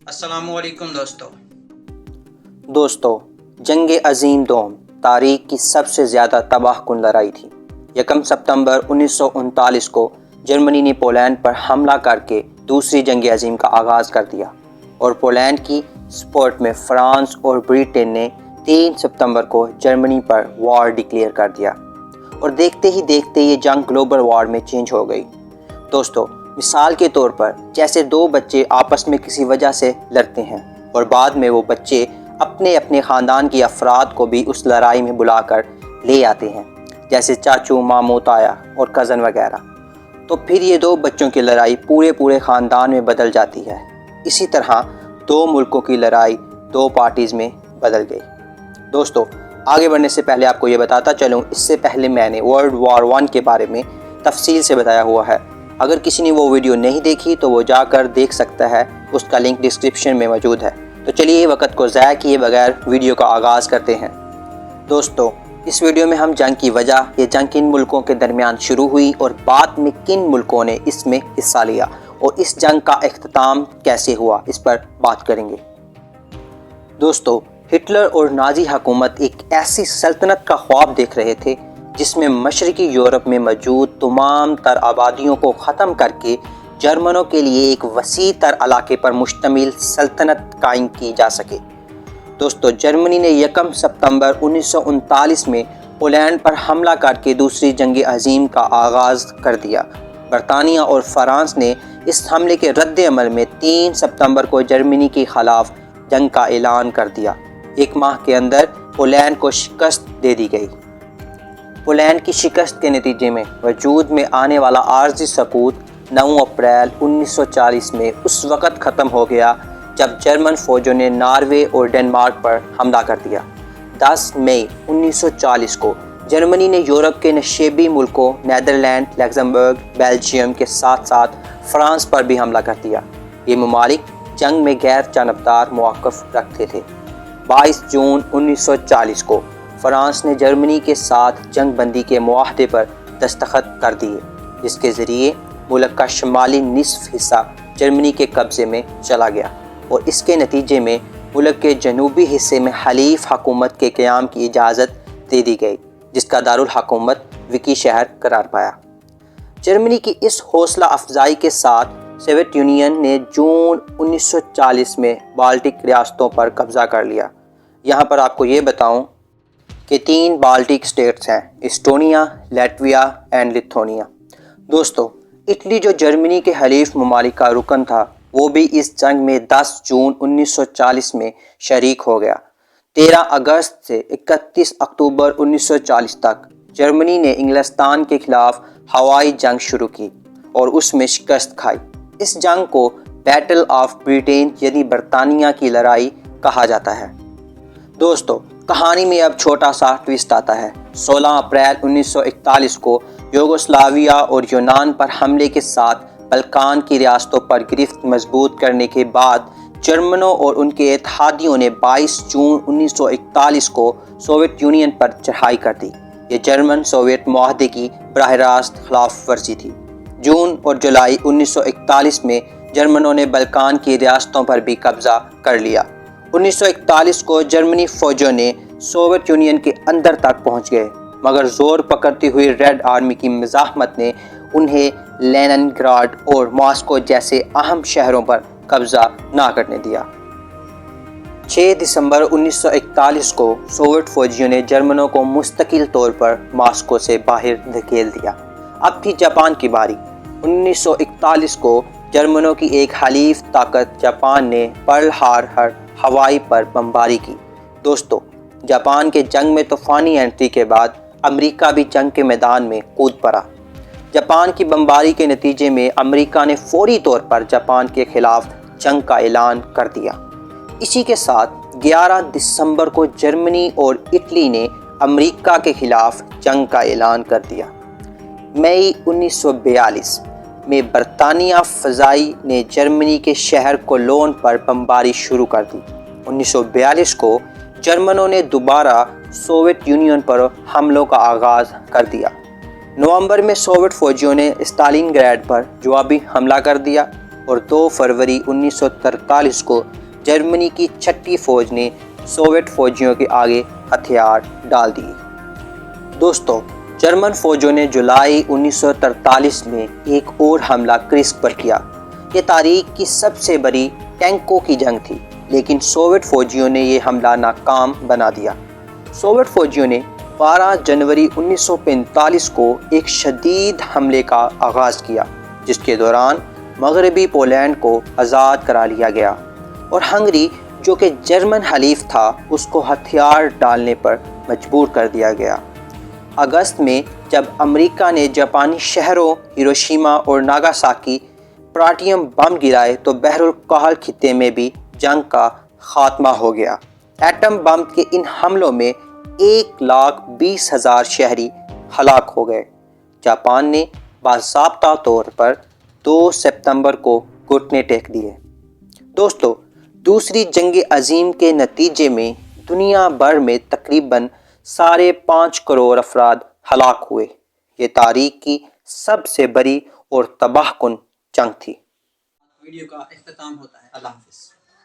السلام علیکم دوستو، جنگ عظیم دوم تاریخ کی سب سے زیادہ تباہ کن لڑائی تھی۔ 1 ستمبر 1939 کو جرمنی نے پولینڈ پر حملہ کر کے دوسری جنگ عظیم کا آغاز کر دیا، اور پولینڈ کی سپورٹ میں فرانس اور برٹن نے 3 ستمبر کو جرمنی پر وار ڈکلیئر کر دیا، اور دیکھتے ہی دیکھتے یہ جنگ گلوبل وار میں چینج ہو گئی۔ دوستو، مثال کے طور پر جیسے 2 بچے آپس میں کسی وجہ سے لڑتے ہیں، اور بعد میں وہ بچے اپنے اپنے خاندان کے افراد کو بھی اس لڑائی میں بلا کر لے آتے ہیں، جیسے چاچو، ماموں، تایا اور کزن وغیرہ، تو پھر یہ 2 بچوں کی لڑائی پورے خاندان میں بدل جاتی ہے۔ اسی طرح 2 ملکوں کی لڑائی 2 پارٹیز میں بدل گئی۔ دوستو، آگے بڑھنے سے پہلے آپ کو یہ بتاتا چلوں، اس سے پہلے میں نے ورلڈ وار 1 کے بارے میں تفصیل سے بتایا ہوا ہے۔ اگر کسی نے وہ ویڈیو نہیں دیکھی تو وہ جا کر دیکھ سکتا ہے، اس کا لنک ڈسکرپشن میں موجود ہے۔ تو چلیے وقت کو ضائع کیے بغیر ویڈیو کا آغاز کرتے ہیں۔ دوستو، اس ویڈیو میں ہم جنگ کی وجہ، یہ جنگ کن ملکوں کے درمیان شروع ہوئی اور بعد میں کن ملکوں نے اس میں حصہ لیا، اور اس جنگ کا اختتام کیسے ہوا، اس پر بات کریں گے۔ دوستو، ہٹلر اور نازی حکومت ایک ایسی سلطنت کا خواب دیکھ رہے تھے جس میں مشرقی یورپ میں موجود تمام تر آبادیوں کو ختم کر کے جرمنوں کے لیے ایک وسیع تر علاقے پر مشتمل سلطنت قائم کی جا سکے۔ دوستو، جرمنی نے 1 ستمبر 1939 میں پولینڈ پر حملہ کر کے دوسری جنگ عظیم کا آغاز کر دیا۔ برطانیہ اور فرانس نے اس حملے کے رد عمل میں 3 ستمبر کو جرمنی کے خلاف جنگ کا اعلان کر دیا۔ 1 ماہ کے اندر پولینڈ کو شکست دے دی گئی۔ پولینڈ کی شکست کے نتیجے میں وجود میں آنے والا عارضی سقوط 9 اپریل 1940 میں اس وقت ختم ہو گیا جب جرمن فوجوں نے ناروے اور ڈنمارک پر حملہ کر دیا۔ 10 مئی 1940 کو جرمنی نے یورپ کے نشیبی ملکوں نیدرلینڈ، لگزمبرگ، بیلجیم کے ساتھ ساتھ فرانس پر بھی حملہ کر دیا۔ یہ ممالک جنگ میں غیر جانبدار مواقف رکھتے تھے۔ 22 جون 1940 کو فرانس نے جرمنی کے ساتھ جنگ بندی کے معاہدے پر دستخط کر دیے، جس کے ذریعے ملک کا شمالی نصف حصہ جرمنی کے قبضے میں چلا گیا، اور اس کے نتیجے میں ملک کے جنوبی حصے میں حلیف حکومت کے قیام کی اجازت دے دی گئی، جس کا دارالحکومت وکی شہر قرار پایا۔ جرمنی کی اس حوصلہ افزائی کے ساتھ سوویت یونین نے جون 1940 میں بالٹک ریاستوں پر قبضہ کر لیا۔ یہاں پر آپ کو یہ بتاؤں کہ 3 بالٹک اسٹیٹس ہیں: اسٹونیا، لیٹویا اینڈ لتھونیا۔ دوستو، اٹلی جو جرمنی کے حلیف ممالک کا رکن تھا، وہ بھی اس جنگ میں 10 جون 1940 میں شریک ہو گیا۔ 13 اگست سے 31 اکتوبر 1940 تک جرمنی نے انگلستان کے خلاف ہوائی جنگ شروع کی اور اس میں شکست کھائی۔ اس جنگ کو بیٹل آف برٹن یعنی برطانیہ کی لڑائی کہا جاتا ہے۔ دوستو، کہانی میں اب چھوٹا سا ٹویسٹ آتا ہے۔ 16 اپریل 1941 کو یوگوسلاویا اور یونان پر حملے کے ساتھ بلکان کی ریاستوں پر گرفت مضبوط کرنے کے بعد جرمنوں اور ان کے اتحادیوں نے 22 جون 1941 کو سوویت یونین پر چڑھائی کر دی۔ یہ جرمن سوویت معاہدے کی براہ راست خلاف ورزی تھی۔ جون اور جولائی 1941 میں جرمنوں نے بلکان کی ریاستوں پر بھی قبضہ کر لیا۔ 1941 کو جرمنی فوجوں نے سوویت یونین کے اندر تک پہنچ گئے، مگر زور پکڑتی ہوئی ریڈ آرمی کی مزاحمت نے انہیں لینن گراڈ اور ماسکو جیسے اہم شہروں پر قبضہ نہ کرنے دیا۔ 6 دسمبر 1941 کو سوویت فوجیوں نے جرمنوں کو مستقل طور پر ماسکو سے باہر دھکیل دیا۔ اب تھی جاپان کی باری۔ 1941 کو جرمنوں کی ایک حلیف طاقت جاپان نے پرل ہاربر ہوائی پر بمباری کی۔ دوستو، جاپان کے جنگ میں طوفانی انٹری کے بعد امریکہ بھی جنگ کے میدان میں کود پڑا۔ جاپان کی بمباری کے نتیجے میں امریکہ نے فوری طور پر جاپان کے خلاف جنگ کا اعلان کر دیا۔ اسی کے ساتھ 11 دسمبر کو جرمنی اور اٹلی نے امریکہ کے خلاف جنگ کا اعلان کر دیا۔ مئی 1942 میں برطانیہ فضائی نے جرمنی کے شہر کولون پر بمباری شروع کر دی۔ 1942 کو جرمنوں نے دوبارہ سوویت یونین پر حملوں کا آغاز کر دیا۔ نومبر میں سوویت فوجیوں نے اسٹالن گریڈ پر جوابی حملہ کر دیا۔ اور 2 فروری 1943 کو جرمنی کی چھٹی فوج نے سوویت فوجیوں کے آگے ہتھیار ڈال دیے۔ دوستو، جرمن فوجوں نے جولائی 1943 میں ایک اور حملہ کرسک پر کیا۔ یہ تاریخ کی سب سے بڑی ٹینکوں کی جنگ تھی، لیکن سوویت فوجیوں نے یہ حملہ ناکام بنا دیا۔ سوویت فوجیوں نے 12 جنوری 1945 کو ایک شدید حملے کا آغاز کیا، جس کے دوران مغربی پولینڈ کو آزاد کرا لیا گیا اور ہنگری، جو کہ جرمن حلیف تھا، اس کو ہتھیار ڈالنے پر مجبور کر دیا گیا۔ اگست میں جب امریکہ نے جاپانی شہروں ہیروشیما اور ناگاساکی پراٹیم بم گرائے تو بحر الکاہل خطے میں بھی جنگ کا خاتمہ ہو گیا۔ ایٹم بم کے ان حملوں میں 1,20,000 شہری ہلاک ہو گئے۔ جاپان نے باضابطہ طور پر 2 ستمبر کو گھٹنے ٹیک دیے۔ دوستو، دوسری جنگ عظیم کے نتیجے میں دنیا بھر میں تقریباً 5.5 کروڑ افراد ہلاک ہوئے۔ یہ تاریخ کی سب سے بڑی اور تباہ کن جنگ تھی۔ ویڈیو کا اختتام ہوتا ہے۔ اللہ حافظ۔